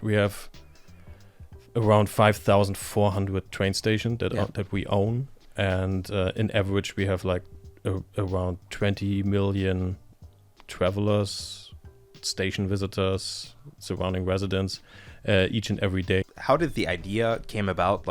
We have around 5,400 train stations that we own, and in average we have like around 20 million travelers, station visitors, surrounding residents each and every day. How did the idea came about?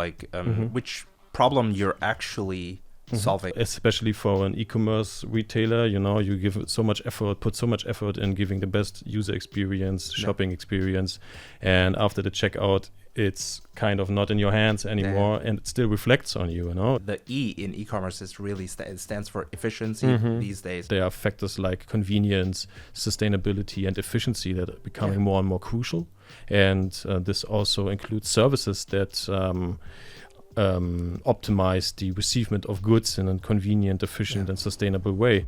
Which problem you're actually solving? Especially for an e-commerce retailer, you give so much effort, put so much effort in giving the best user experience, shopping experience, and after the checkout, it's kind of not in your hands anymore, and it still reflects on you. The E in e-commerce is really stands for efficiency these days. There are factors like convenience, sustainability, and efficiency that are becoming more and more crucial. And this also includes services that optimize the receivement of goods in a convenient, efficient, and sustainable way.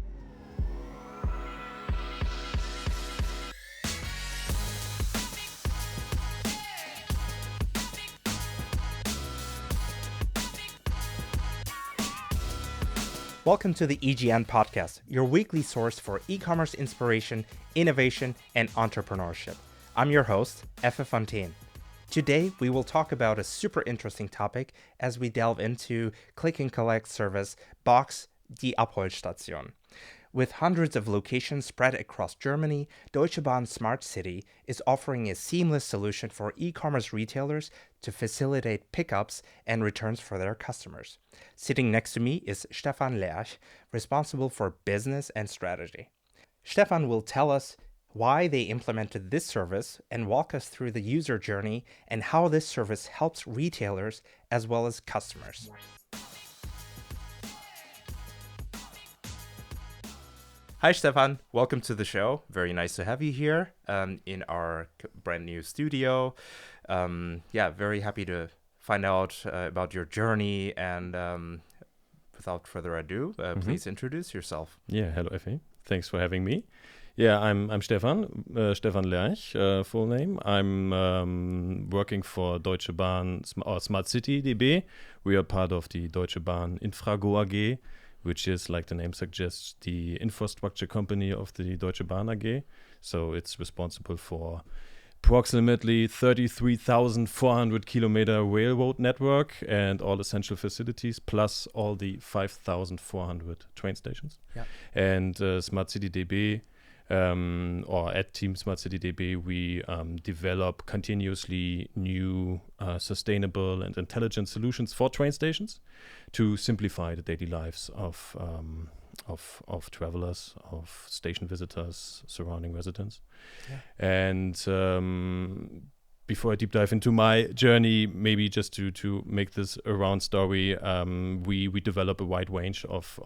Welcome to the EGN Podcast, your weekly source for e-commerce inspiration, innovation, and entrepreneurship. I'm your host, Efe von Thenen. Today, we will talk about a super interesting topic as we delve into click and collect service Box, die Abholstation. With hundreds of locations spread across Germany, Deutsche Bahn Smart City is offering a seamless solution for e-commerce retailers to facilitate pickups and returns for their customers. Sitting next to me is Stephan Lerch, responsible for business and strategy. Stephan will tell us why they implemented this service and walk us through the user journey and how this service helps retailers as well as customers. Hi, Stephan. Welcome to the show. Very nice to have you here in our brand new studio. Very happy to find out about your journey. And without further ado, please introduce yourself. Yeah, hello, Efe. Thanks for having me. Yeah, I'm Stephan Lerch, full name. I'm working for Deutsche Bahn or Smart City DB. We are part of the Deutsche Bahn Infrago AG, which is, like the name suggests, the infrastructure company of the Deutsche Bahn AG. So it's responsible for approximately 33,400 kilometer railroad network and all essential facilities, plus all the 5,400 train stations. Yeah. And Smart City DB, or at Team Smart City DB, we develop continuously new sustainable and intelligent solutions for train stations to simplify the daily lives of travelers, of station visitors, surrounding residents. Yeah. And before I deep dive into my journey, maybe just to make this a round story, we develop a wide range of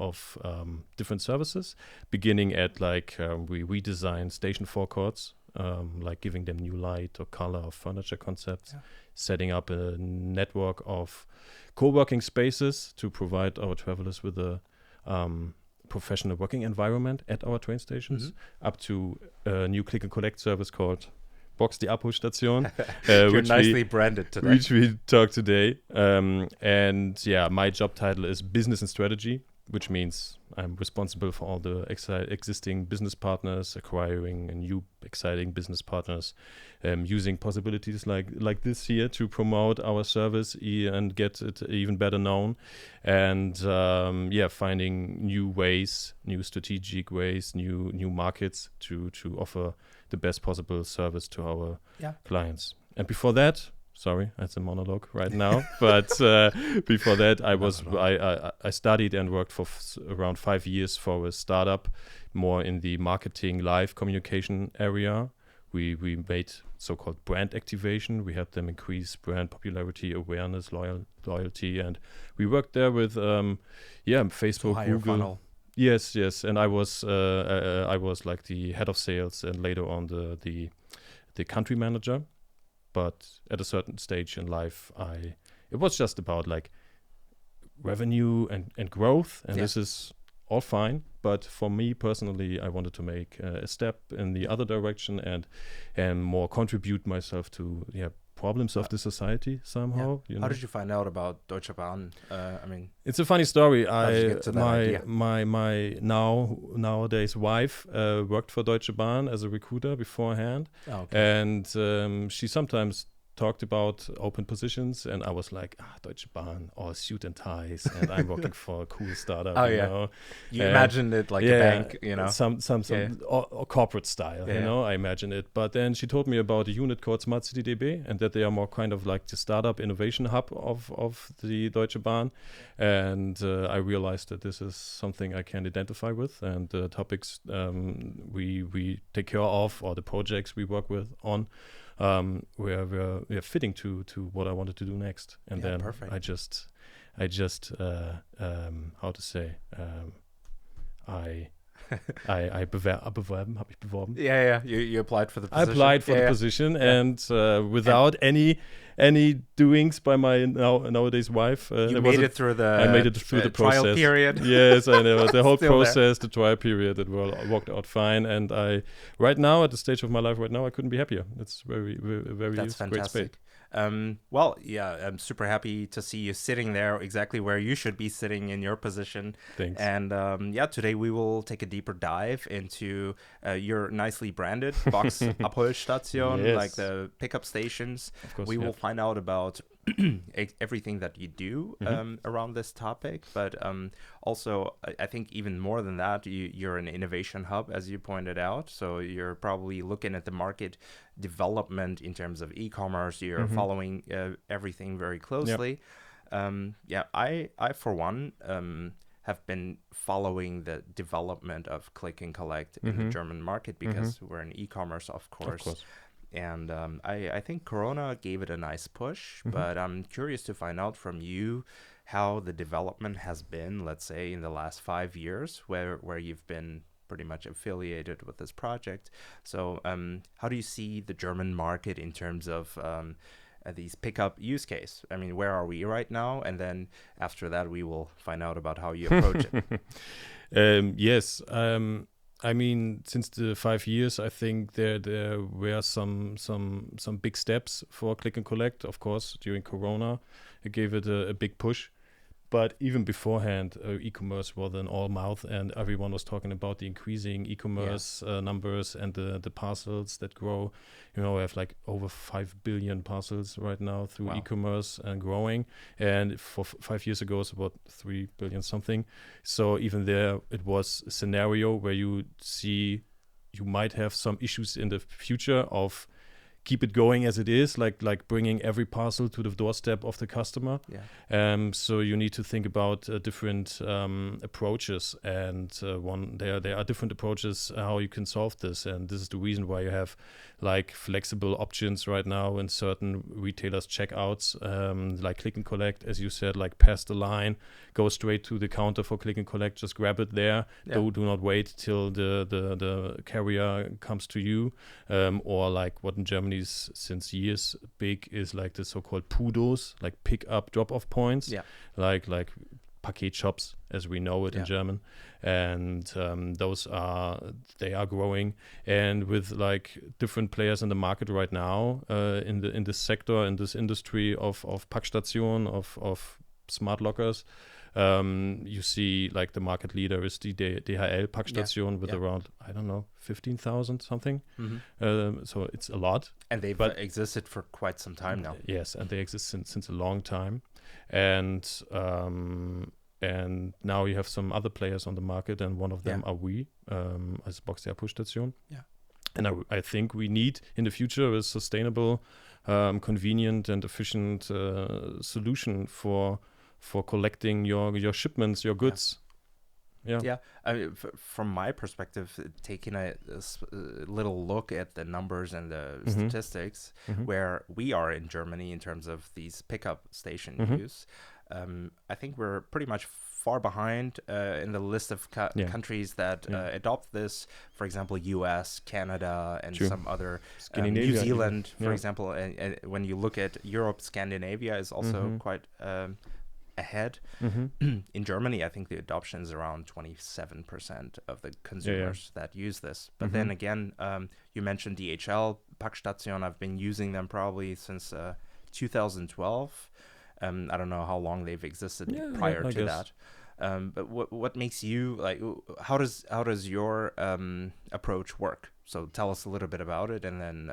different services, beginning at we redesign station forecourts, like giving them new light or color or furniture concepts, setting up a network of co-working spaces to provide our travelers with a professional working environment at our train stations, up to a new click and collect service called Box, die Abholstation. You're nicely branded today. Which we talk today. My job title is Business and Strategy, which means I'm responsible for all the existing business partners, acquiring new exciting business partners, using possibilities like this here to promote our service and get it even better known, and finding new ways, new strategic ways, new markets to offer the best possible service to our clients. And before that, sorry, that's a monologue right now. But before that, I studied and worked for around 5 years for a startup, more in the marketing, live communication area. We made so-called brand activation. We helped them increase brand popularity, awareness, loyalty, and we worked there with Facebook, higher Google. Funnel. Yes, and I was like the head of sales and later on the country manager. But at a certain stage in life, it was just about like revenue and growth, and this is all fine. But for me personally, I wanted to make a step in the other direction and more contribute myself to problems of the society somehow. You know? How did you find out about Deutsche Bahn? It's a funny story. How did you get to that idea? My nowadays wife worked for Deutsche Bahn as a recruiter beforehand, and she sometimes talked about open positions, and I was like, Deutsche Bahn, all suit and ties, and I'm working for a cool startup. You know? You imagined it like a bank, you know, some or corporate style, you know. I imagine it. But then she told me about a unit called Smart City DB, and that they are more kind of like the startup innovation hub of the Deutsche Bahn, and I realized that this is something I can identify with, and the topics we take care of, or the projects we work with on. We're fitting to what I wanted to do next, and then perfect. I just how to say I beworben, habe ich beworben. Yeah. You applied for the position. I applied for the position, and without any doings by my nowadays wife. You made it through the I made it through the process. Trial period. Yes, I know. The whole process, the trial period, it worked out fine. And right now, at the stage of my life right now, I couldn't be happier. It's very That's fantastic. Great space. I'm super happy to see you sitting there exactly where you should be sitting in your position. Thanks. And today we will take a deeper dive into your nicely branded box Abholstation, like the pickup stations. Of course, we will find out about everything that you do around this topic, but also I think even more than that, you're an innovation hub, as you pointed out. So you're probably looking at the market development in terms of e-commerce. You're following everything very closely. Yep. I for one have been following the development of click and collect in the German market, because we're in e-commerce, of course. And I think Corona gave it a nice push, but I'm curious to find out from you how the development has been, let's say, in the last 5 years, where you've been pretty much affiliated with this project. So how do you see the German market in terms of these pickup use case? I mean, where are we right now? And then after that, we will find out about how you approach it. Yes. I mean, since the 5 years, I think there were some big steps for click and collect. Of course, during Corona, it gave it a big push. But even beforehand, e-commerce was an all mouth, and everyone was talking about the increasing e-commerce numbers and the parcels that grow. You know, we have like over 5 billion parcels right now through e-commerce and growing. And for 5 years ago, it's about 3 billion something. So even there, it was a scenario where you see you might have some issues in the future of keep it going as it is, like bringing every parcel to the doorstep of the customer. So you need to think about different approaches, and there are different approaches how you can solve this, and this is the reason why you have like flexible options right now in certain retailers checkouts, like click and collect, as you said, like pass the line, go straight to the counter for click and collect, just grab it there. Do not wait till the carrier comes to you, or like what in Germany is since years big is like the so-called PUDOs, like pick up drop off points, like Paket shops as we know it in German, and they are growing, and with like different players in the market right now, in this sector, in this industry of Packstation, of smart lockers. You see like the market leader is the DHL Packstation with around, I don't know, 15,000 something. So it's a lot. And they've existed for quite some time now. Yes, and they exist since a long time. And now you have some other players on the market, and one of them are we, as Box der Abholstation. And I think we need in the future a sustainable, convenient and efficient solution for collecting your shipments, your goods. I mean, from my perspective, taking a little look at the numbers and the statistics, where we are in Germany in terms of these pickup station use, I think we're pretty much far behind in the list of countries that adopt this. For example, US, Canada, and some other, New Zealand, for example. And when you look at Europe, Scandinavia is also quite ahead. In Germany, I think the adoption is around 27% of the consumers that use this. But then again, you mentioned DHL Packstation. I've been using them probably since 2012. I don't know how long they've existed prior I to guess. that. But what makes you like? How does your approach work? So tell us a little bit about it, and then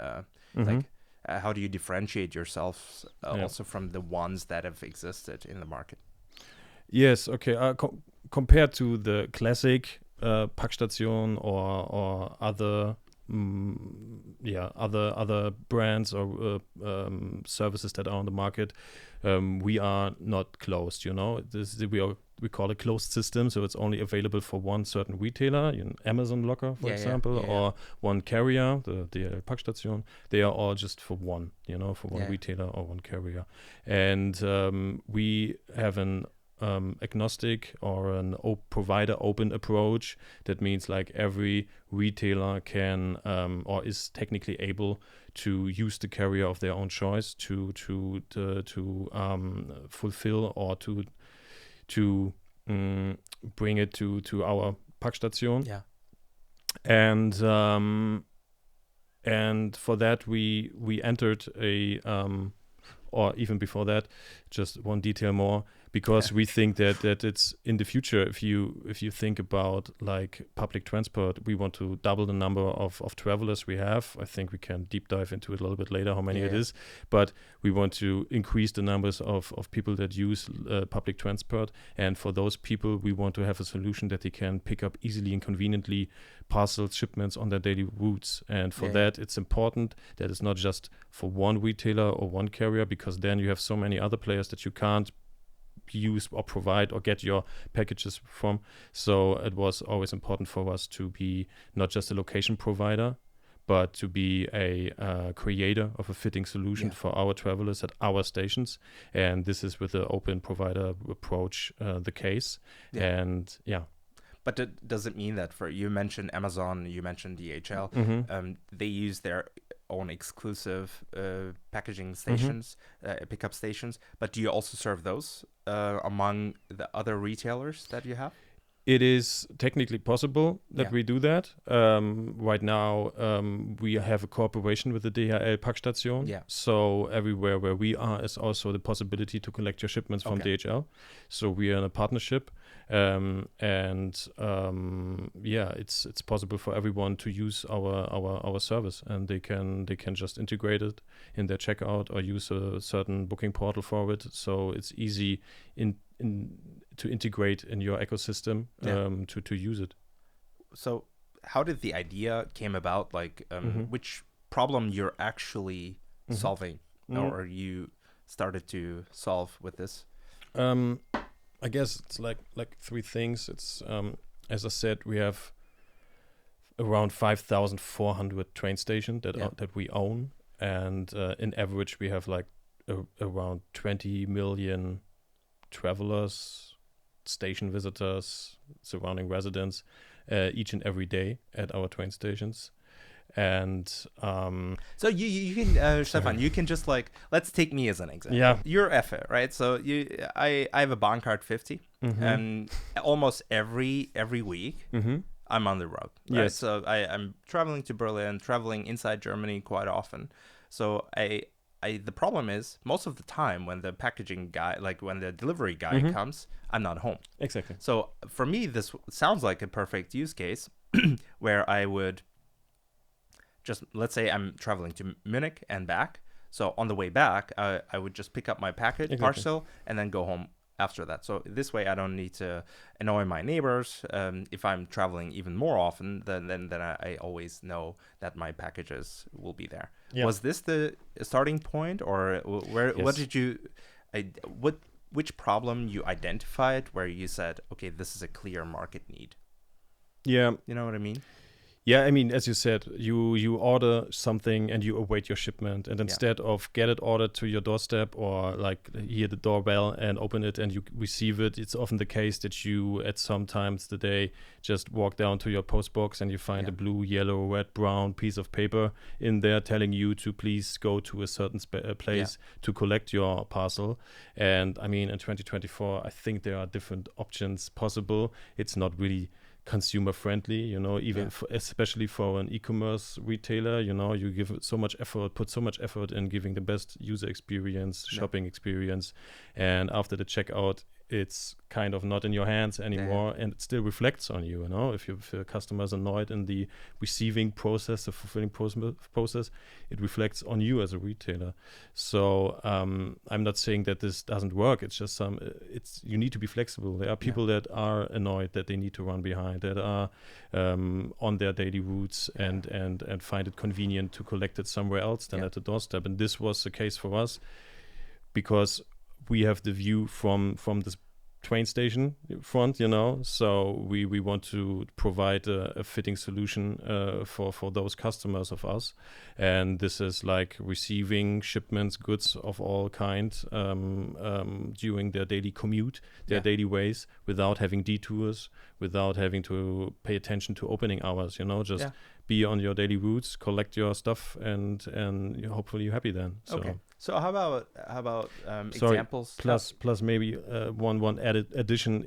like how do you differentiate yourself also from the ones that have existed in the market? Yes. Okay. Compared to the classic Packstation or other other brands or services that are on the market, we are not closed. We call it closed system, so it's only available for one certain retailer, Amazon Locker, for example, or one carrier, the DHL Packstation. They are all just for one, for one retailer or one carrier, and we have an agnostic or an provider open approach. That means like every retailer can or is technically able to use the carrier of their own choice to fulfill or to bring it to our Packstation. Yeah. And for that we entered or even before that, just one detail more, because we think that it's in the future, if you think about like public transport, we want to double the number of travelers we have. I think we can deep dive into it a little bit later, how many it is, but we want to increase the numbers of people that use public transport. And for those people, we want to have a solution that they can pick up easily and conveniently parcel shipments on their daily routes. And for that, it's important that it's not just for one retailer or one carrier, because then you have so many other players that you can't use or provide or get your packages from. So it was always important for us to be not just a location provider, but to be a creator of a fitting solution for our travelers at our stations. And this is with the open provider approach the case. And But does it mean that you mentioned Amazon, you mentioned DHL, they use their own exclusive packaging stations, pickup stations, but do you also serve those among the other retailers that you have? It is technically possible that we do that. Right now, we have a cooperation with the DHL Packstation. So everywhere where we are is also the possibility to collect your shipments from DHL. So we are in a partnership. It's possible for everyone to use our service, and they can just integrate it in their checkout or use a certain booking portal for it. So it's easy to integrate in your ecosystem to use it. So how did the idea came about? Like which problem you're actually solving, or you started to solve with this? I guess it's like three things. It's as I said, we have around 5,400 train stations that we own, and in average we have like around 20 million travelers, station visitors, surrounding residents each and every day at our train stations. And so you can Stephan, you can just like, let's take me as an example. You're Efe, right? So I have a Bahncard 50, and almost every week I'm on the road, right? So I'm traveling to Berlin, traveling inside Germany quite often. So the problem is most of the time when the packaging guy, like when the delivery guy comes, I'm not home. Exactly. So for me, this sounds like a perfect use case where I would just, let's say I'm traveling to Munich and back. So on the way back, I would just pick up my parcel and then go home after that. So this way I don't need to annoy my neighbors. If I'm traveling even more often, then I always know that my packages will be there. Was this the starting point, or what did you, which problem you identified where you said, okay, this is a clear market need? You know what I mean? Yeah, I mean, as you said, you order something and you await your shipment, and instead of get it ordered to your doorstep or like hear the doorbell and open it and you receive it, it's often the case that you at some times the day just walk down to your post box and you find a blue, yellow, red, brown piece of paper in there telling you to please go to a certain place to collect your parcel. And I mean, in 2024, I think there are different options possible. It's not really consumer friendly, even especially for an e-commerce retailer, you give it so much effort, put so much effort in giving the best user experience, shopping experience, and after the checkout, it's kind of not in your hands anymore, and it still reflects on you. If your customer is annoyed in the receiving process, the fulfilling process, it reflects on you as a retailer. So I'm not saying that this doesn't work. It's just you need to be flexible. There are people that are annoyed that they need to run behind, that are on their daily routes and find it convenient to collect it somewhere else than at the doorstep. And this was the case for us because we have the view from this train station front, so we want to provide a fitting solution for those customers of us, and this is like receiving shipments, goods of all kinds during their daily commute, their daily ways, without having detours, without having to pay attention to opening hours, just be on your daily routes, collect your stuff, and hopefully you're happy then. So. Okay. So how about examples? Plus maybe one added addition.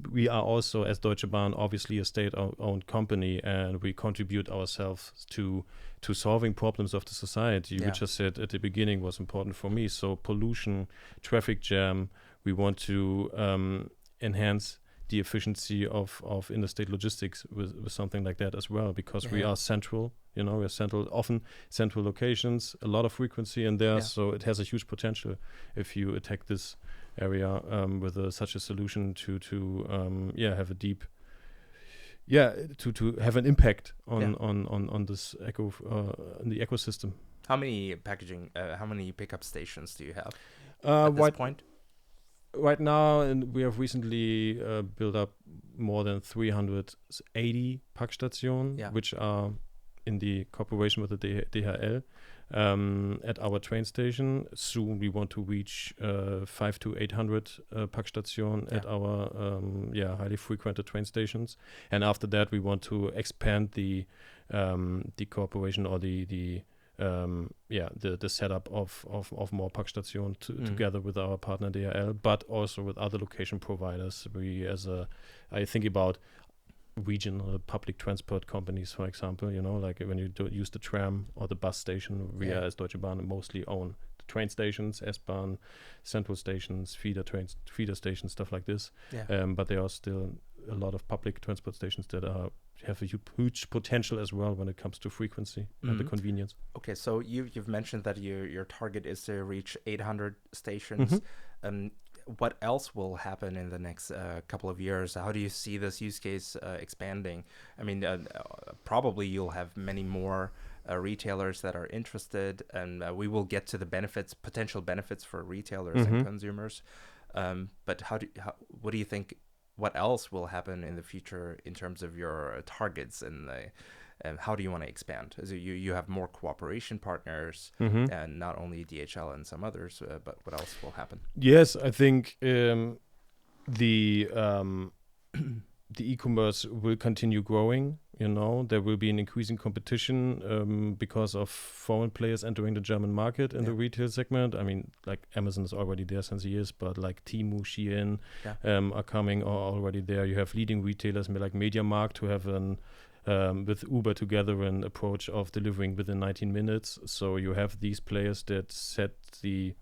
We are also, as Deutsche Bahn, obviously a state-owned company, and we contribute ourselves to solving problems of the society, which I said at the beginning was important for me. So pollution, traffic jam. We want to enhance the efficiency of interstate logistics with something like that as well, because we are central. We're often central locations, a lot of frequency in there, so it has a huge potential if you attack this area with such a solution to have a deep, to have an impact on this in the ecosystem. How many pickup stations do you have at this point? Right now, and we have recently built up more than 380 Packstationen, which are in the cooperation with the DHL at our train station. Soon we want to reach 500 to 800 Packstationen at our highly frequented train stations, and after that we want to expand the cooperation or the setup of more Packstationen together with our partner DHL, but also with other location providers. I think about regional public transport companies, for example, like when you use the tram or the bus station, we as Deutsche Bahn mostly own the train stations, S-Bahn, central stations, feeder stations, stuff like this. But there are still a lot of public transport stations that have a huge potential as well when it comes to frequency and the convenience. Okay, so you've mentioned that your target is to reach 800 stations. What else will happen in the next couple of years? How do you see this use case expanding? I mean, probably you'll have many more retailers that are interested, and we will get to the potential benefits for retailers and consumers. But what do you think? What else will happen in the future in terms of your targets and how do you want to expand? So you have more cooperation partners, and not only DHL and some others, but what else will happen? Yes, I think the e-commerce will continue growing. There will be an increasing competition because of foreign players entering the German market in the retail segment. I mean, like Amazon is already there since years, but like Temu, Shein are coming or already there. You have leading retailers like MediaMarkt who have with Uber together an approach of delivering within 19 minutes. So you have these players that set the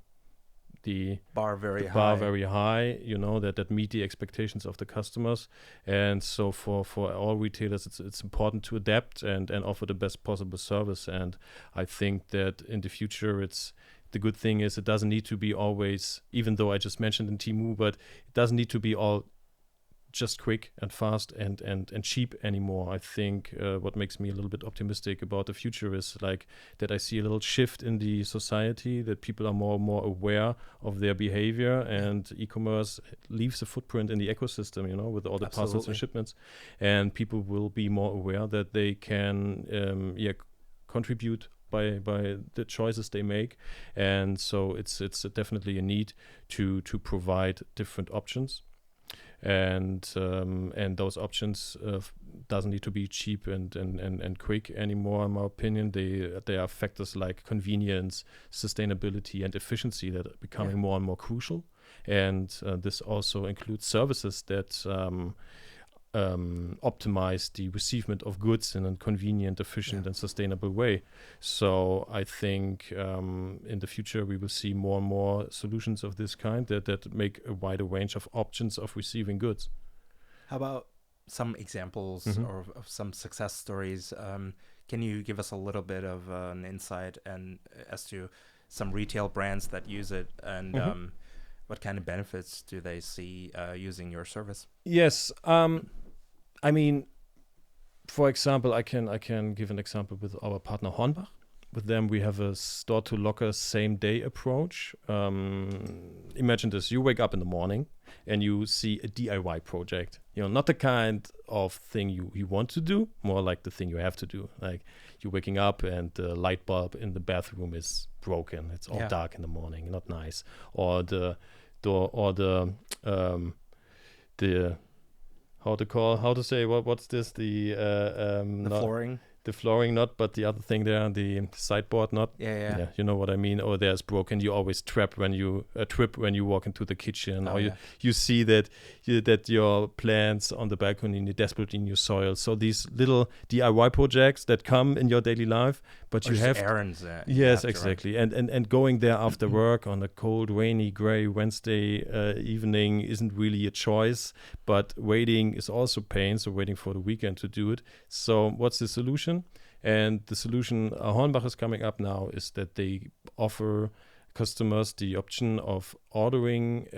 bar very high, that meet the expectations of the customers. And so for all retailers, it's important to adapt and offer the best possible service. And I think that in the future, the good thing is it doesn't need to be always, even though I just mentioned in Temu, but it doesn't need to be all just quick and fast and cheap anymore. I think what makes me a little bit optimistic about the future is like that I see a little shift in the society, that people are more and more aware of their behavior, and e-commerce leaves a footprint in the ecosystem, with all the parcels and shipments, and people will be more aware that they can contribute by the choices they make. And so it's definitely a need to provide different options. And those options doesn't need to be cheap and quick anymore, in my opinion. They are factors like convenience, sustainability, and efficiency that are becoming more and more crucial. And this also includes services that optimize the receivement of goods in a convenient, efficient, and sustainable way. So I think in the future we will see more and more solutions of this kind that make a wider range of options of receiving goods. How about some examples or of some success stories? Can you give us a little bit of an insight and as to some retail brands that use it and what kind of benefits do they see using your service? Yes. I mean, for example, I can give an example with our partner Hornbach. With them, we have a store-to-locker same-day approach. Imagine this. You wake up in the morning and you see a DIY project. Not the kind of thing you want to do, more like the thing you have to do. Like you're waking up and the light bulb in the bathroom is broken. It's all dark in the morning, not nice. Or the door, or the flooring. The flooring not, but the other thing there, the sideboard not. Yeah. You know what I mean? Or there's broken. You always trip when you walk into the kitchen, or you see that your plants on the balcony need desperately new soil. So these little DIY projects that come in your daily life, but or you have errands. Yes, exactly. And going there after work on a cold, rainy, gray Wednesday evening isn't really a choice, but waiting is also pain. So waiting for the weekend to do it. So what's the solution? And the solution Hornbach is coming up now is that they offer customers the option of ordering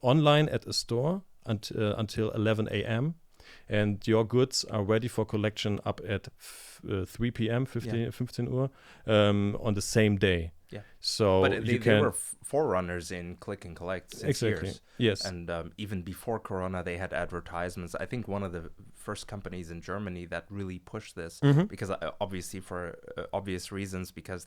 online at a store until 11 a.m. And your goods are ready for collection up at 3 p.m., 15 Uhr, on the same day. Yeah. So but they were forerunners in click and collect since years. Yes. And even before Corona, they had advertisements. I think one of the first companies in Germany that really pushed this, because obviously for obvious reasons, because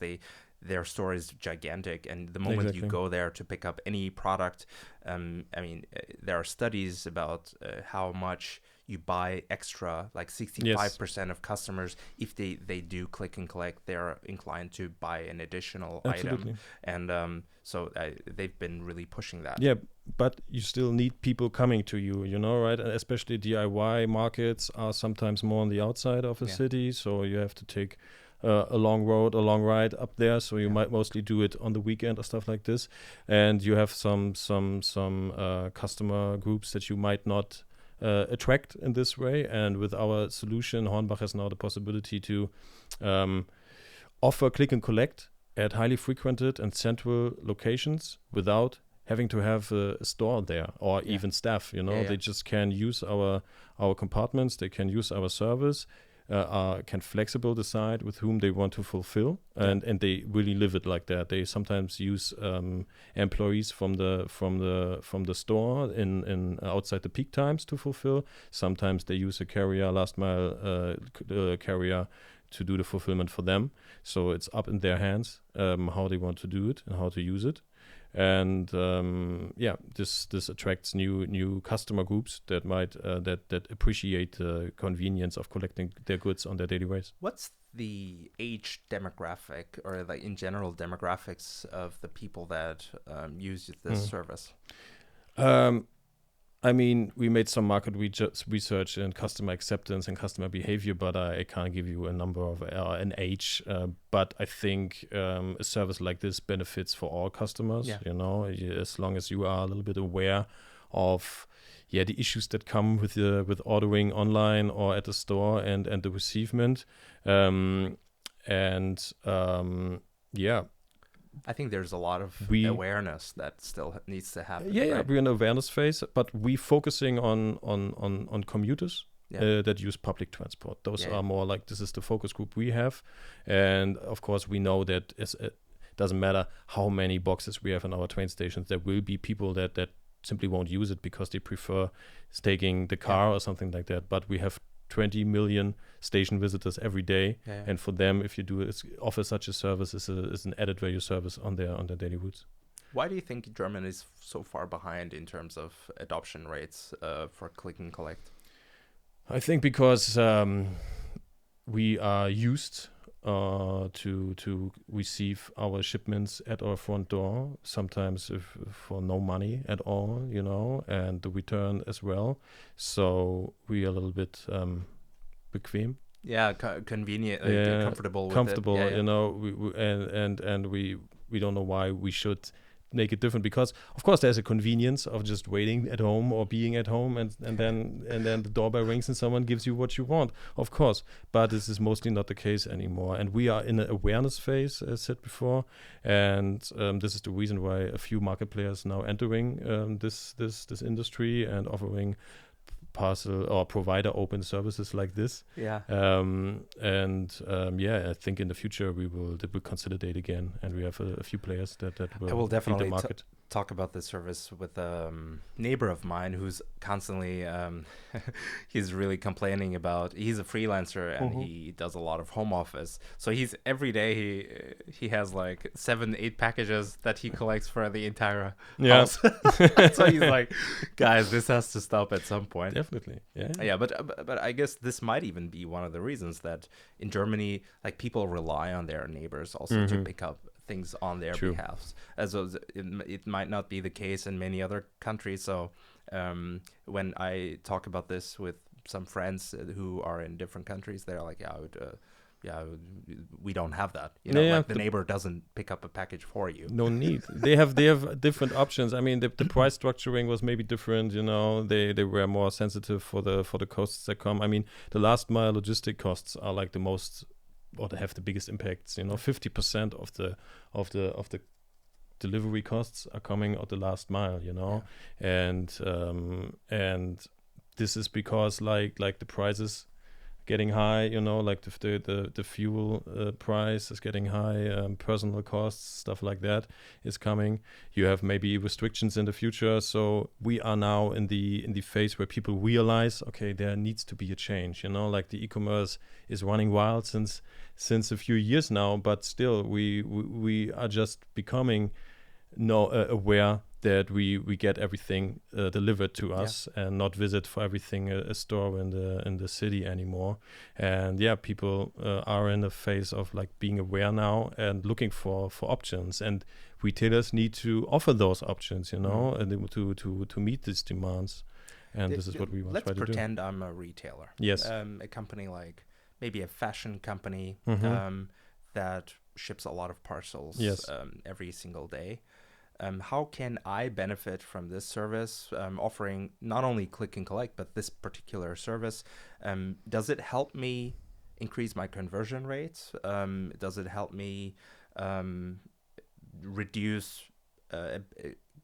their store is gigantic, and the moment you go there to pick up any product, there are studies about how much you buy extra, like 65% of customers, if they do click and collect, they're inclined to buy an additional item. And so they've been really pushing that. Yeah, but you still need people coming to you, right? And especially DIY markets are sometimes more on the outside of a city, so you have to take a long ride up there. So you might mostly do it on the weekend or stuff like this. And you have some customer groups that you might not attract in this way. And with our solution, Hornbach has now the possibility to offer click and collect at highly frequented and central locations without having to have a store there or even staff. They just can use our compartments, they can use our service, can flexible decide with whom they want to fulfill, and they really live it like that. They sometimes use employees from the store in outside the peak times to fulfill. Sometimes they use a carrier, last mile carrier, to do the fulfillment for them. So it's up in their hands how they want to do it and how to use it. And this attracts new customer groups that might that appreciate the convenience of collecting their goods on their daily basis. What's the age demographic, or like in general demographics of the people that use this service? We made some market research and customer acceptance and customer behavior, but I can't give you a number of an age. But I think a service like this benefits for all customers. As long as you are a little bit aware of the issues that come with ordering online or at the store and the receivement. I think there's a lot of awareness that still needs to happen. We're in an awareness phase, but we focusing on commuters that use public transport. Those are more like, this is the focus group we have. And of course, we know that it doesn't matter how many boxes we have in our train stations, there will be people that simply won't use it because they prefer taking the car or something like that. But we have 20 million station visitors every day, and for them, if you offer such a service, is an added value service on their daily routes. Why do you think Germany is so far behind in terms of adoption rates for click and collect? I think because we are used to receive our shipments at our front door, sometimes if for no money at all, and the return as well. So we are a little bit bequem. Yeah, convenient, comfortable with comfortable, it. Yeah. We don't know why we should make it different, because of course there's a convenience of just waiting at home or being at home and then the doorbell rings and someone gives you what you want, of course, but this is mostly not the case anymore, and we are in an awareness phase, as said before, and this is the reason why a few market players now entering this industry and offering parcel or provider open services like this. Yeah. I think in the future they will consolidate again, and we have a few players that will. I will definitely the market. Talk about this service with a neighbor of mine who's constantly he's really complaining about. He's a freelancer and he does a lot of home office, so he's every day he has like 7-8 packages that he collects for the entire house. So he's like, guys, this has to stop at some point. Definitely. Yeah, but I guess this might even be one of the reasons that in Germany, like, people rely on their neighbors also to pick up things on their behalf, as it might not be the case in many other countries. So when I talk about this with some friends who are in different countries, they're like, we don't have that. The neighbor doesn't pick up a package for you. No need. They have different options. I mean, the price structuring was maybe different. They were more sensitive for the costs that come. I mean, the last mile logistic costs are like the most, or they have the biggest impacts. 50% of the delivery costs are coming at the last mile. And this is because like the prices getting high, like the fuel price is getting high, personal costs, stuff like that is coming. You have maybe restrictions in the future, so we are now in the phase where people realize, okay, there needs to be a change. Like the e-commerce is running wild since a few years now, but still we are just becoming aware that we get everything delivered to us and not visit for everything a store in the city anymore. And people are in a phase of like being aware now and looking for options, and retailers need to offer those options, and to meet these demands. And this is what we want to try to do. Let's pretend I'm a retailer. Yes. A company like maybe a fashion company that ships a lot of parcels every single day. How can I benefit from this service, offering not only click and collect, but this particular service? Does it help me increase my conversion rates? Does it help me reduce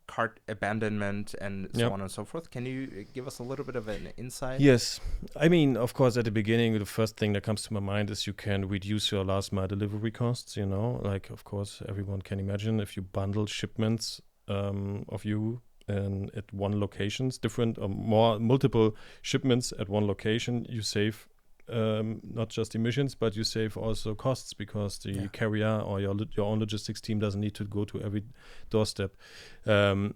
cart abandonment and so on and so forth? Can you give us a little bit of an insight? Yes. I mean, of course, at the beginning, the first thing that comes to my mind is you can reduce your last mile delivery costs, like, of course, everyone can imagine if you bundle shipments of you at one locations, different or multiple shipments at one location, you save not just emissions, but you save also costs, because the carrier or your own logistics team doesn't need to go to every doorstep. I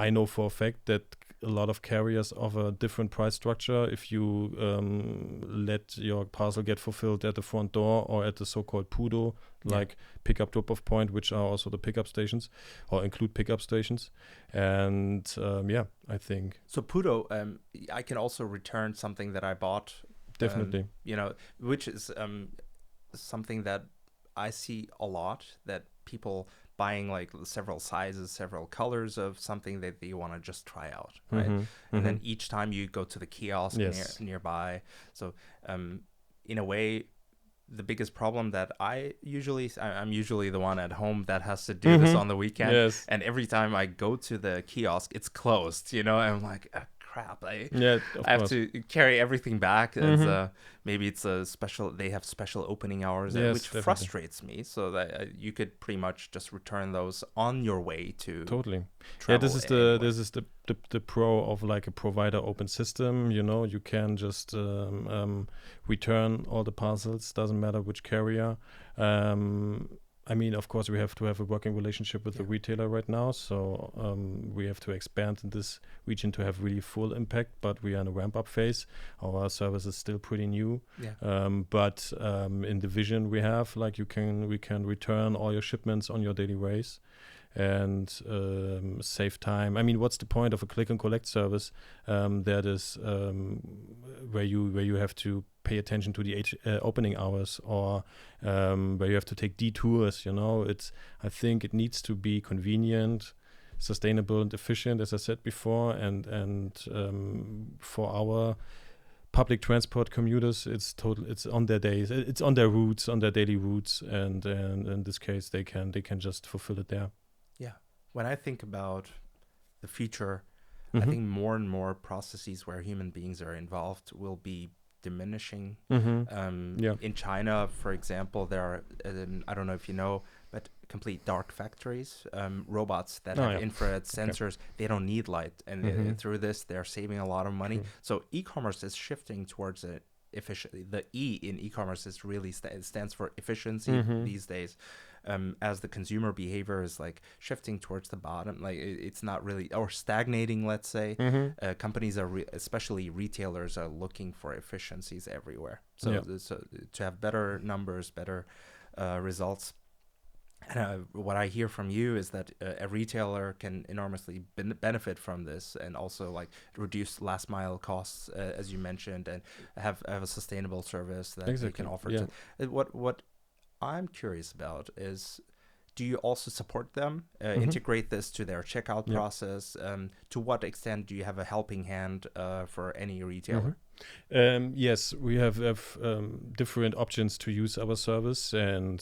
know for a fact that a lot of carriers offer different price structure if you let your parcel get fulfilled at the front door or at the so-called PUDO, like pickup drop-off point, which are also the pickup stations or include pickup stations. And I think so. PUDO, I can also return something that I bought. Definitely. Which is something that I see a lot, that people buying like several sizes, several colors of something that they want to just try out, right? And then each time you go to the kiosk nearby. So in a way, the biggest problem that I'm usually the one at home that has to do this on the weekend. Yes. And every time I go to the kiosk, it's closed, and I'm like, crap, I have to carry everything back. As, maybe it's they have special opening hours, which definitely frustrates me, so that you could pretty much just return those on your way to this is the pro of like a provider open system. You can just return all the parcels, doesn't matter which carrier. I mean, of course, we have to have a working relationship with the retailer right now. So we have to expand in this region to have really full impact. But we are in a ramp-up phase. Our service is still pretty new. But in the vision we have, like we can return all your shipments on your daily race and save time. I mean, what's the point of a click and collect service that is where you have to pay attention to the opening hours, or where you have to take detours? I think it needs to be convenient, sustainable, and efficient, as I said before. And for our public transport commuters, it's on their days, it's on their routes, on their daily routes, and in this case, they can just fulfill it there. Yeah. When I think about the future, I think more and more processes where human beings are involved will be diminishing. In China, for example, there are, I don't know if you know, but complete dark factories, robots that have infrared sensors. They don't need light. And through this, they're saving a lot of money. So e-commerce is shifting towards it. The E in e-commerce is really stands for efficiency these days. As the consumer behavior is like shifting towards the bottom, like it's not really, or stagnating, let's say. Companies are especially retailers are looking for efficiencies everywhere. So to have better numbers, better results. And what I hear from you is that a retailer can enormously benefit from this, and also like reduce last mile costs, as you mentioned, and have a sustainable service that you can offer. What I'm curious about is, do you also support them, integrate this to their checkout process? To what extent do you have a helping hand for any retailer? Yes, we have different options to use our service, and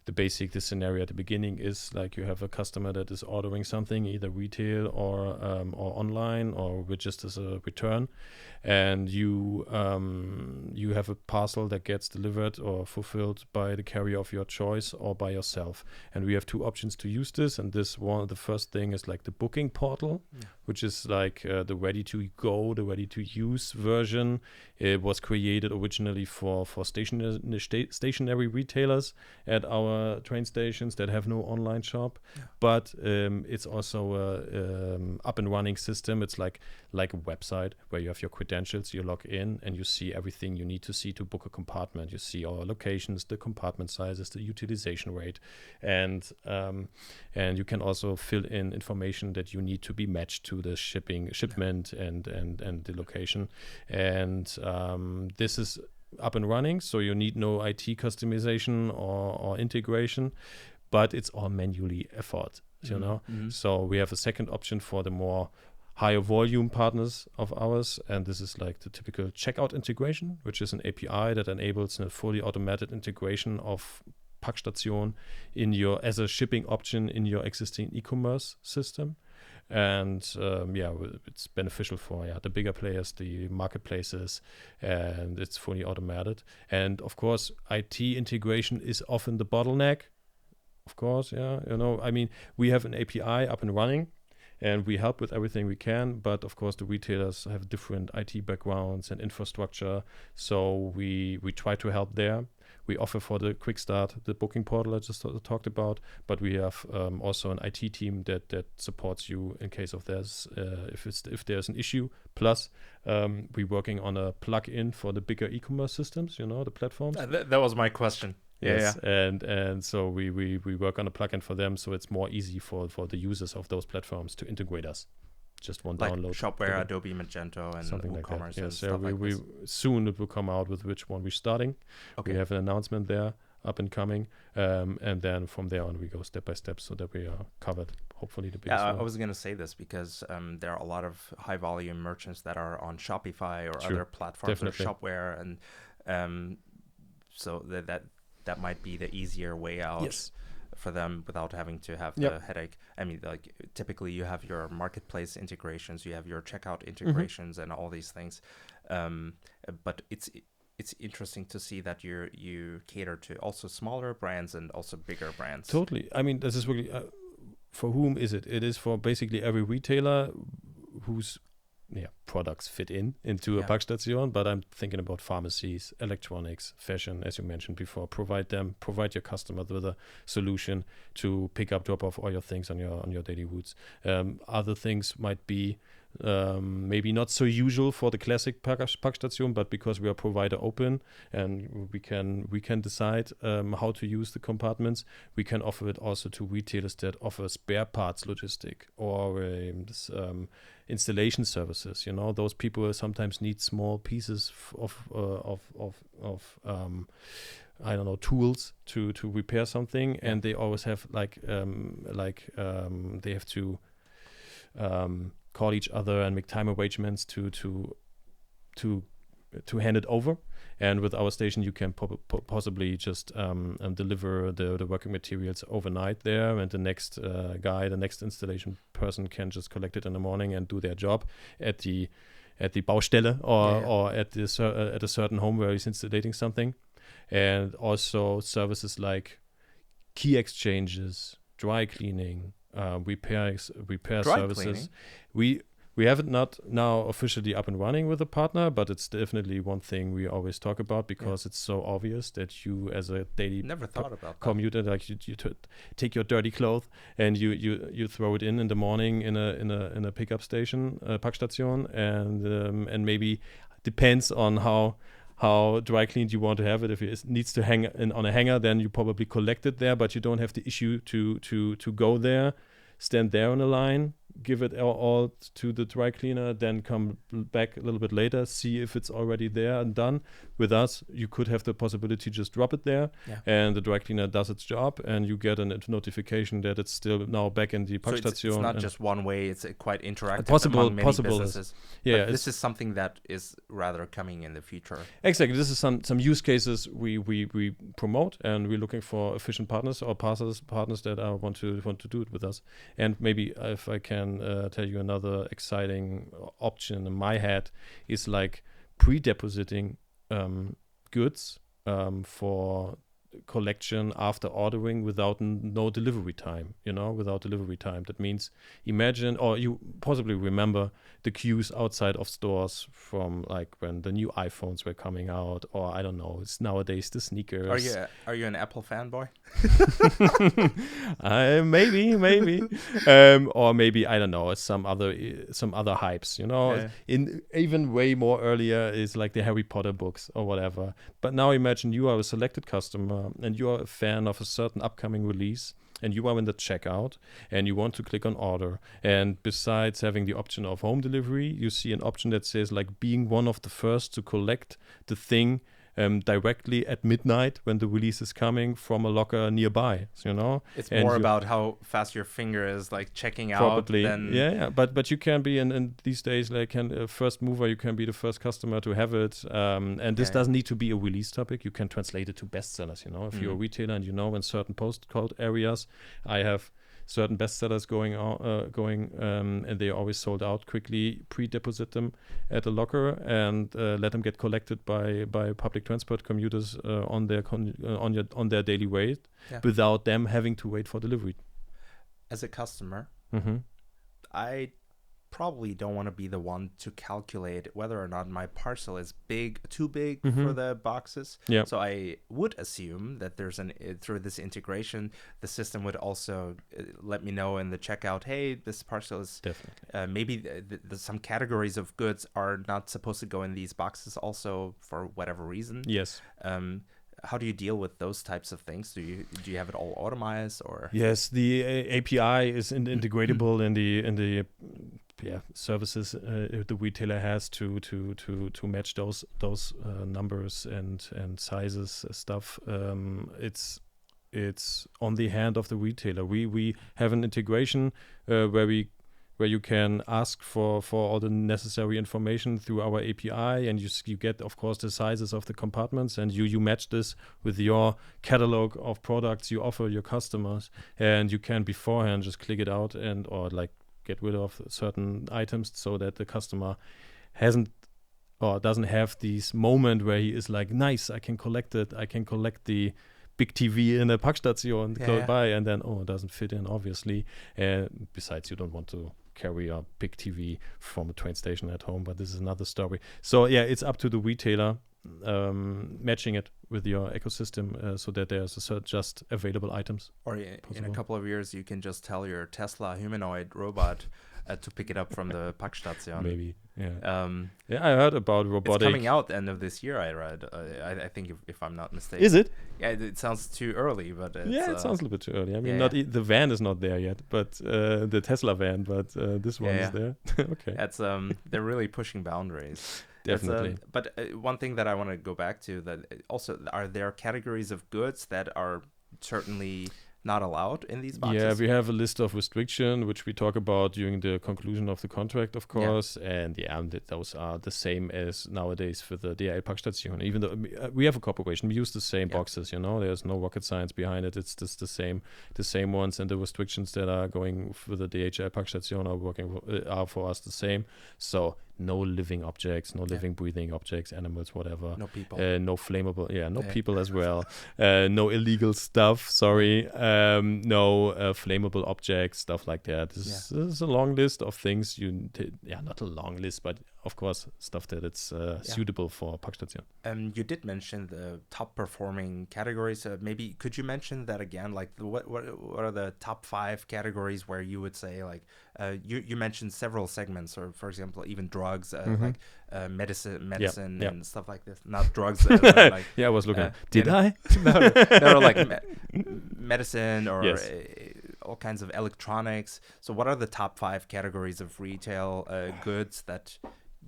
the scenario at the beginning is like you have a customer that is ordering something, either retail or online, or with just as a return, and you have a parcel that gets delivered or fulfilled by the carrier of your choice or by yourself. And we have two options to use this. And the first thing is like the booking portal, which is like the ready to go, the ready to use version. It was created originally for stationary retailers at our train stations that have no online shop, but it's also a up and running system. It's like a website where you have your credentials, you log in, and you see everything you need to see to book a compartment. You see our locations, the compartment sizes, the utilization rate, and you can also fill in information that you need to be matched to the shipment and the location. And this is up and running, so you need no IT customization or integration, but it's all manually effort, So we have a second option for the more higher volume partners of ours, and this is like the typical checkout integration, which is an API that enables a fully automated integration of Packstation as a shipping option in your existing e-commerce system. And it's beneficial for the bigger players, the marketplaces, and it's fully automated. And of course, IT integration is often the bottleneck. Of course, I mean, we have an API up and running, and we help with everything we can. But of course, the retailers have different IT backgrounds and infrastructure, so we try to help there. We offer for the quick start the booking portal I just talked about, but we have also an IT team that supports you in case of if there's an issue. Plus, we're working on a plug-in for the bigger e-commerce systems, the platforms. That was my question. Yes, and so we work on a plugin for them, so it's more easy for the users of those platforms to integrate us. Just one like download. Shopware, Adobe Magento, and something WooCommerce like that. and stuff like this. Soon it will come out with which one we're starting. Okay. We have an announcement there up and coming, and then from there on we go step by step so that we are covered. Hopefully the biggest one. I was going to say this because there are a lot of high volume merchants that are on Shopify or other platforms or Shopware, and so that might be the easier way out. Yes. For them without having to have the headache. I mean, like typically you have your marketplace integrations, you have your checkout integrations, and all these things. But it's interesting to see that you cater to also smaller brands and also bigger brands. Totally. I mean, this is really for whom is it? It is for basically every retailer who's products fit into a Packstation, but I'm thinking about pharmacies, electronics, fashion, as you mentioned before. Provide your customer with a solution to pick up, drop off all your things on your daily routes. Other things might be maybe not so usual for the classic Packstation, but because we are provider open and we can decide how to use the compartments, we can offer it also to retailers that offer spare parts logistic or installation services. Those people sometimes need small pieces of I don't know, tools to repair something, and they always have they have to call each other and make time arrangements to hand it over. And with our station, you can possibly just deliver the working materials overnight there, and the next the next installation person can just collect it in the morning and do their job at the Baustelle or at a certain home where he's installing something. And also services like key exchanges, dry cleaning, repair services. Cleaning? We have it not now officially up and running with a partner, but it's definitely one thing we always talk about because it's so obvious that you, as a daily commuter, like you take your dirty clothes and you throw it in the morning in a pickup station, Packstation, and maybe depends on how dry cleaned you want to have it. If it needs to hang on a hanger, then you probably collect it there, but you don't have the issue to go there, stand there on a line, give it all to the dry cleaner, then come back a little bit later, see if it's already there and done. With us, you could have the possibility to just drop it there, and the dry cleaner does its job, and you get a notification that it's still now back in the Packstation. So it's not just one way; it's quite interactive among many businesses. This is something that is rather coming in the future. Exactly, this is some use cases we promote, and we're looking for efficient partners or partners that want to do it with us. And maybe if I can tell you another exciting option in my head is like pre-depositing goods for collection after ordering without no delivery time, without delivery time. That means imagine, or you possibly remember the queues outside of stores from like when the new iPhones were coming out, or I don't know, it's nowadays the sneakers. Are you an Apple fanboy? Maybe or maybe I don't know, some other hypes, in even way more earlier is like the Harry Potter books or whatever. But now imagine you are a selected customer and you are a fan of a certain upcoming release, and you are in the checkout and you want to click on order, and besides having the option of home delivery, you see an option that says like being one of the first to collect the thing directly at midnight when the release is coming from a locker nearby. It's more about how fast your finger is like checking probably, out than but you can be in these days like first mover. You can be the first customer to have it, and this doesn't need to be a release topic. You can translate it to bestsellers. If you're a retailer and in certain postcode areas, I have certain bestsellers going and they are always sold out quickly. Pre-deposit them at a locker and let them get collected by public transport commuters on their daily rate without them having to wait for delivery. As a customer, I probably don't want to be the one to calculate whether or not my parcel is too big for the boxes. Yeah. So I would assume that through this integration, the system would also let me know in the checkout, hey, this parcel is definitely maybe some categories of goods are not supposed to go in these boxes also for whatever reason. Yes. How do you deal with those types of things? Do you have it all automated or? Yes, the API is integratable in the services the retailer has to match those numbers and sizes stuff. It's on the hand of the retailer. We have an integration where you can ask for all the necessary information through our API, and you get, of course, the sizes of the compartments, and you match this with your catalog of products you offer your customers, and you can beforehand just click it out or like get rid of certain items so that the customer doesn't have this moment where he is like, nice, I can collect it. I can collect the big TV in a Packstation close by, and then it doesn't fit in, obviously. Besides, you don't want to carry a big TV from a train station at home, but this is another story. So yeah, it's up to the retailer matching it with your ecosystem so that there's just available items. Or in a couple of years, you can just tell your Tesla humanoid robot to pick it up from the Packstation. Maybe, yeah. I heard about robotic. It's coming out the end of this year, I read. I think, if I'm not mistaken. Is it? Yeah, it sounds too early, but it's, it sounds a little bit too early. I mean, the van is not there yet, but the Tesla van, but this one is there. Okay. That's they're really pushing boundaries. Definitely. But one thing that I want to go back to, that also, are there categories of goods that are certainly not allowed in these boxes? Yeah, we have a list of restriction, which we talk about during the conclusion of the contract, of course. And those are the same as nowadays for the DHL Packstation. Even though we have a corporation, we use the same boxes, there's no rocket science behind it. It's just the same ones, and the restrictions that are going for the DHL Packstation are for us the same. So no living objects, no living breathing objects, animals, whatever. No people. No flammable, people as well. No illegal stuff, sorry. No flammable objects, stuff like that. This is a long list of things. Not a long list, but of course stuff that it's suitable for Packstation. You did mention the top performing categories. Maybe could you mention that again? Like what are the top 5 categories where you would say, like, you mentioned several segments, or for example even drugs, like medicine and stuff like this. Not drugs. Like, I was looking. Did I? No, like medicine or all kinds of electronics. So what are the top 5 categories of retail goods that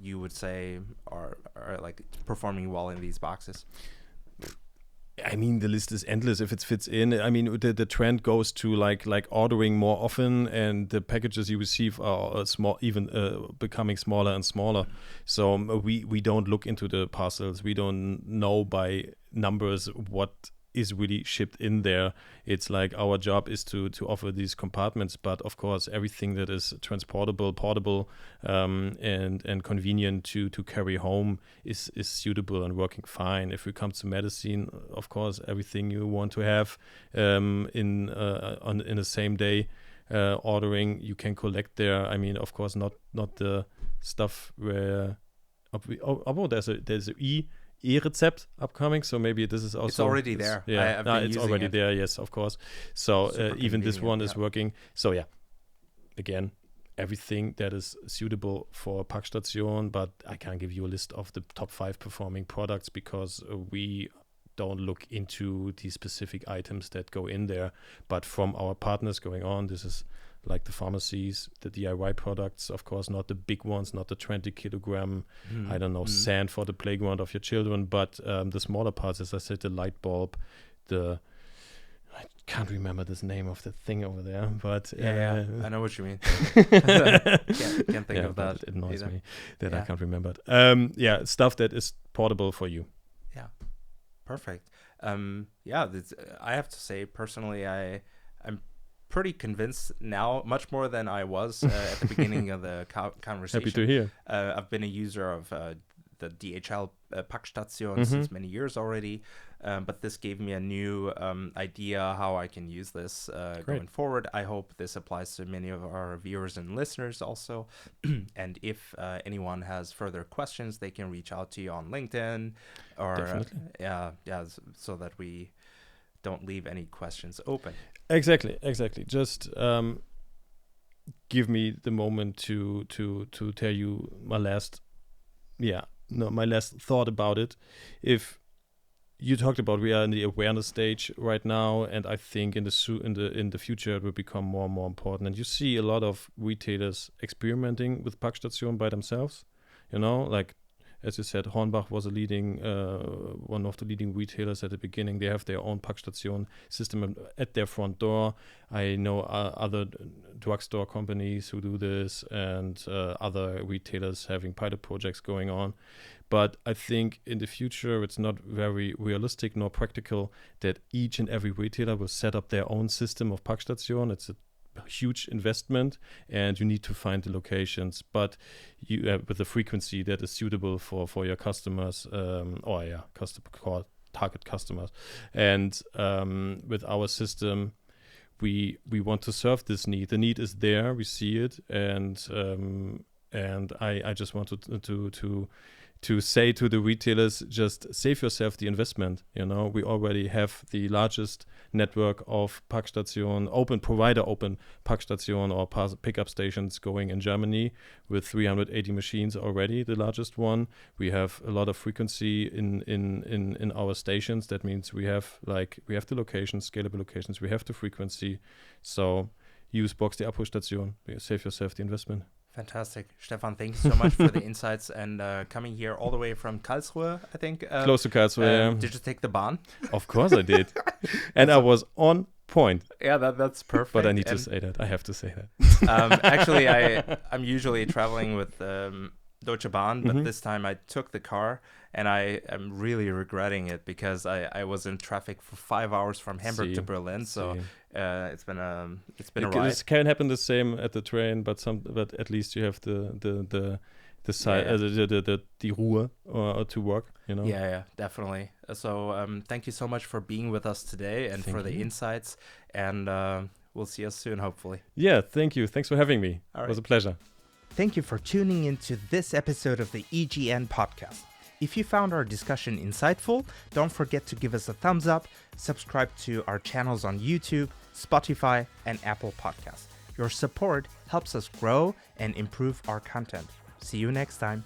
you would say are like performing well in these boxes? I mean, the list is endless if it fits in. I mean, the trend goes to like ordering more often, and the packages you receive are becoming smaller and smaller. So we don't look into the parcels. We don't know by numbers what is really shipped in there. It's like our job is to offer these compartments, but of course everything that is transportable, portable, and convenient to carry home is suitable and working fine. If it comes to medicine, of course everything you want to have in the same day ordering, you can collect there. I mean, of course not the stuff where there's a e-recept upcoming, so maybe this is also... It's already there. It's already there, yes, of course. So even this one is working. So again, everything that is suitable for Packstation, but I can't give you a list of the top 5 performing products because we don't look into the specific items that go in there. But from our partners going on, this is like the pharmacies, the DIY products, of course, not the big ones, not the 20 kilogram, sand for the playground of your children, but the smaller parts, as I said, the light bulb, I can't remember the name of the thing over there, but I know what you mean. can't think of that. It annoys me that I can't remember it. Stuff that is portable for you. Yeah, perfect. I have to say, personally, I'm pretty convinced now, much more than I was at the beginning of the conversation. Happy to hear. I've been a user of the DHL Packstation since many years already, but this gave me a new idea how I can use this going forward. I hope this applies to many of our viewers and listeners also. And if anyone has further questions, they can reach out to you on LinkedIn or so that we don't leave any questions open. Exactly. Just give me the moment to tell you my last thought about it. If you talked about, we are in the awareness stage right now, and I think in the future it will become more and more important. And you see a lot of retailers experimenting with Packstation by themselves. Like, as you said, Hornbach was one of the leading retailers at the beginning. They have their own Packstation system at their front door. I know other drugstore companies who do this, and other retailers having pilot projects going on. But I think in the future, it's not very realistic nor practical that each and every retailer will set up their own system of Packstation. It's a huge investment, and you need to find the locations, but you with the frequency that is suitable for your customers, target customers. And with our system, we want to serve this need. The need is there, we see it, and I just want to say to the retailers, just save yourself the investment. We already have the largest network of Parkstation, open Parkstation or pickup stations going in Germany with 380 machines already, the largest one. We have a lot of frequency in our stations. That means we have the locations, scalable locations, we have the frequency. So use Box die Abholstation, save yourself the investment. Fantastic. Stephan, thank you so much for the insights and coming here all the way from Karlsruhe, I think. Close to Karlsruhe, Did you take the Bahn? Of course I did. And I was on point. Yeah, that's perfect. But I need to say that. I have to say that. Actually, I'm usually traveling with Deutsche Bahn, but this time I took the car, and I am really regretting it because I was in traffic for 5 hours from Hamburg to Berlin. So it's been a ride. It can happen the same at the train, but at least you have the side, the Ruhe to work. Yeah, definitely. So thank you so much for being with us today and for the insights, and we'll see us soon, hopefully. Yeah, thank you. Thanks for having me. All right. It was a pleasure. Thank you for tuning into this episode of the EGN Podcast. If you found our discussion insightful, don't forget to give us a thumbs up, subscribe to our channels on YouTube, Spotify, and Apple Podcasts. Your support helps us grow and improve our content. See you next time.